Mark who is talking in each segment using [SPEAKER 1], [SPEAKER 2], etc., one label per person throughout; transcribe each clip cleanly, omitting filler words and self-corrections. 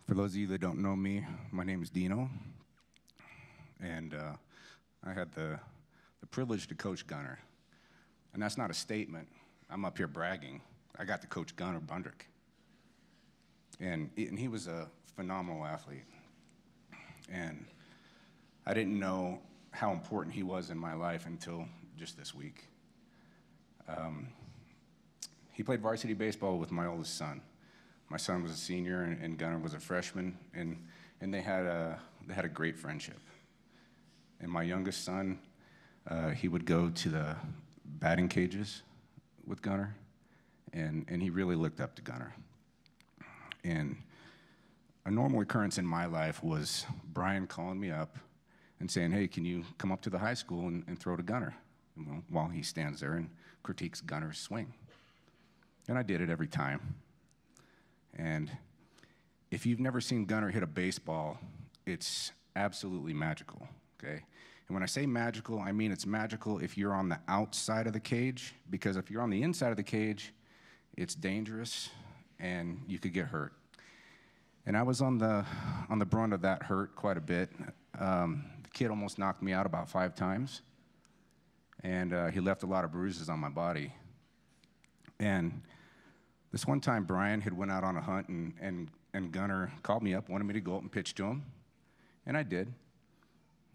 [SPEAKER 1] For those of you that don't know me, my name is Dino, and I had the privilege to coach Gunner. And that's not a statement. I'm up here bragging. I got to coach Gunner Bundrick. And he was a phenomenal athlete. And I didn't know how important he was in my life until just this week. He played varsity baseball with my oldest son. My son was a senior, and Gunner was a freshman, and they had a great friendship. And my youngest son, he would go to the batting cages with Gunner, and he really looked up to Gunner. And a normal occurrence in my life was Brian calling me up and saying, "Hey, can you come up to the high school and throw to Gunner?" While he stands there and critiques Gunner's swing. And I did it every time. And if you've never seen Gunner hit a baseball, it's absolutely magical, okay? And when I say magical, I mean it's magical if you're on the outside of the cage, because if you're on the inside of the cage, it's dangerous and you could get hurt. And I was on the brunt of that hurt quite a bit. The kid almost knocked me out about 5 times, and he left a lot of bruises on my body. And this one time, Brian had went out on a hunt, and Gunner called me up, wanted me to go up and pitch to him, and I did.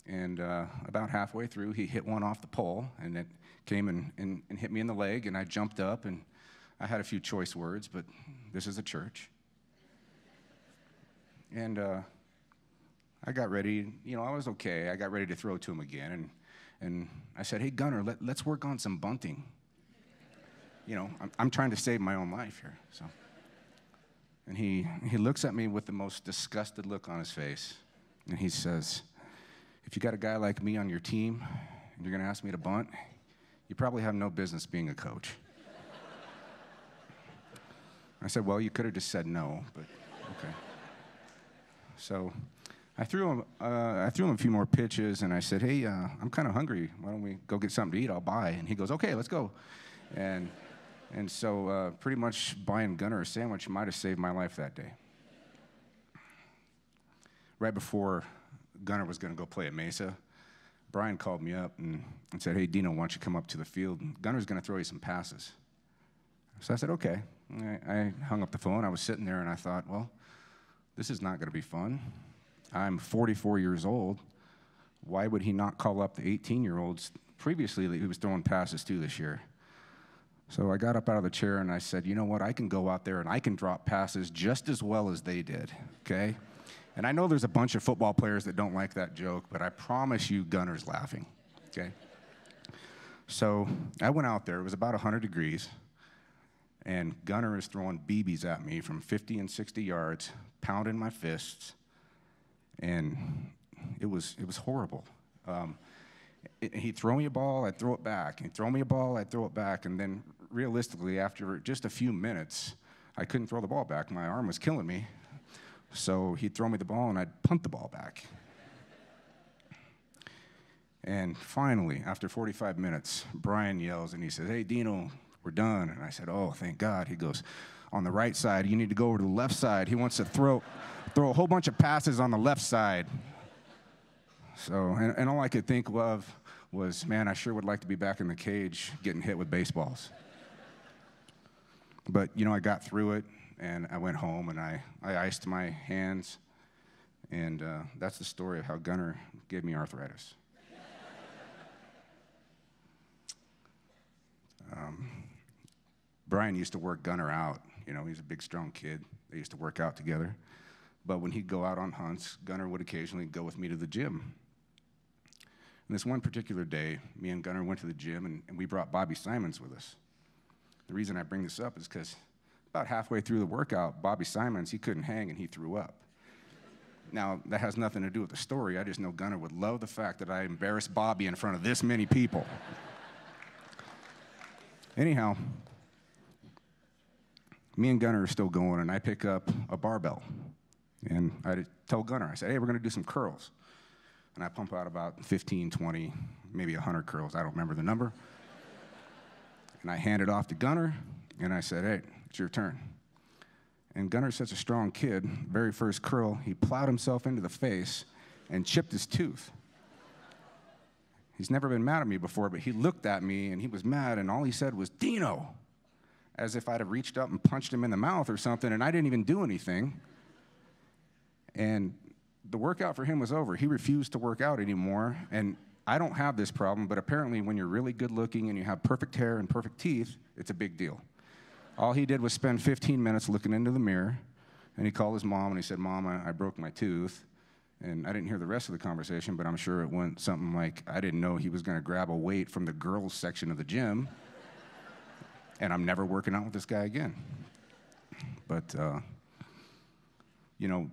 [SPEAKER 1] And about halfway through, he hit one off the pole, and it came and hit me in the leg, and I jumped up, and I had a few choice words, but this is a church. And I got ready, I was okay. I got ready to throw to him again, and I said, "Hey, Gunner, let's work on some bunting." I'm trying to save my own life here. So, and he looks at me with the most disgusted look on his face, and he says, "If you got a guy like me on your team, and you're going to ask me to bunt, you probably have no business being a coach." I said, "Well, you could have just said no, but okay." So I threw him a few more pitches, and I said, "Hey, I'm kind of hungry. Why don't we go get something to eat? I'll buy." And he goes, "Okay, let's go." And so pretty much buying Gunner a sandwich might have saved my life that day. Right before Gunner was going to go play at Mesa, Brian called me up and said, "Hey, Dino, why don't you come up to the field? Gunner's going to throw you some passes." So I said, "Okay." I hung up the phone. I was sitting there, and I thought, well, this is not going to be fun. I'm 44 years old. Why would he not call up the 18-year-olds previously that he was throwing passes to this year? So I got up out of the chair and I said, "You know what? I can go out there and I can drop passes just as well as they did, okay?" And I know there's a bunch of football players that don't like that joke, but I promise you Gunner's laughing, okay? So I went out there. It was about 100 degrees, and Gunner is throwing BBs at me from 50 and 60 yards, pounding my fists, and it was horrible. He'd throw me a ball, I'd throw it back. He'd throw me a ball, I'd throw it back. And then realistically, after just a few minutes, I couldn't throw the ball back. My arm was killing me. So he'd throw me the ball, and I'd punt the ball back. And finally, after 45 minutes, Brian yells, and he says, "Hey, Dino, we're done." And I said, "Oh, thank God." He goes, "On the right side, you need to go over to the left side." He wants to throw a whole bunch of passes on the left side. So, and all I could think of was, man, I sure would like to be back in the cage getting hit with baseballs. But, I got through it, and I went home, and I iced my hands, and that's the story of how Gunner gave me arthritis. Brian used to work Gunner out. He's a big, strong kid. They used to work out together. But when he'd go out on hunts, Gunner would occasionally go with me to the gym. And this one particular day, me and Gunner went to the gym, and we brought Bobby Simons with us. The reason I bring this up is because about halfway through the workout, Bobby Simons, he couldn't hang, and he threw up. Now, that has nothing to do with the story. I just know Gunner would love the fact that I embarrassed Bobby in front of this many people. Anyhow, me and Gunner are still going, and I pick up a barbell. And I tell Gunner, I said, "Hey, we're going to do some curls." And I pump out about 15, 20, maybe 100 curls. I don't remember the number. And I hand it off to Gunner, and I said, "Hey, it's your turn." And Gunner's such a strong kid, very first curl, he plowed himself into the face and chipped his tooth. He's never been mad at me before, but he looked at me and he was mad, and all he said was, "Dino," as if I'd have reached up and punched him in the mouth or something, and I didn't even do anything. And the workout for him was over. He refused to work out anymore, and I don't have this problem, but apparently when you're really good looking and you have perfect hair and perfect teeth, it's a big deal. All he did was spend 15 minutes looking into the mirror, and he called his mom and he said, "Mom, I broke my tooth." And I didn't hear the rest of the conversation, but I'm sure it went something like, "I didn't know he was going to grab a weight from the girls section of the gym, and I'm never working out with this guy again." But, you know,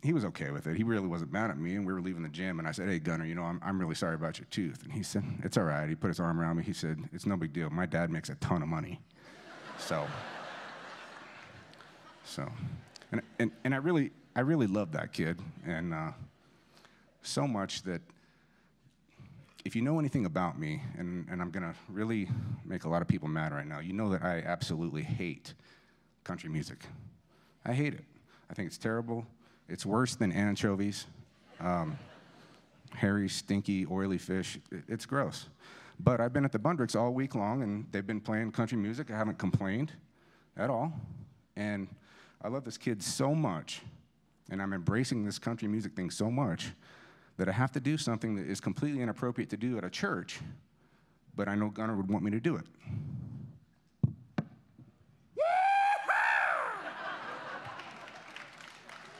[SPEAKER 1] he was okay with it. He really wasn't mad at me, and we were leaving the gym, and I said, "Hey, Gunner, you know, I'm really sorry about your tooth." And he said, "It's all right." He put his arm around me. He said, "It's no big deal. My dad makes a ton of money." So, and I really loved that kid, and so much that if you know anything about me, and I'm gonna really make a lot of people mad right now, you know that I absolutely hate country music. I hate it. I think it's terrible. It's worse than anchovies, hairy, stinky, oily fish. It's gross. But I've been at the Bundricks all week long, and they've been playing country music. I haven't complained at all. And I love this kid so much, and I'm embracing this country music thing so much that I have to do something that is completely inappropriate to do at a church, but I know Gunner would want me to do it.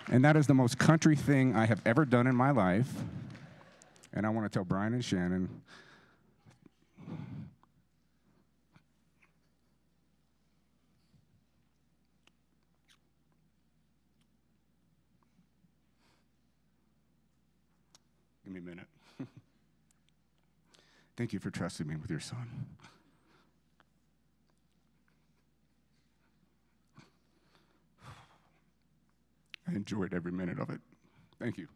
[SPEAKER 1] And that is the most country thing I have ever done in my life. And I want to tell Brian and Shannon, give me a minute. Thank you for trusting me with your son. I enjoyed every minute of it. Thank you.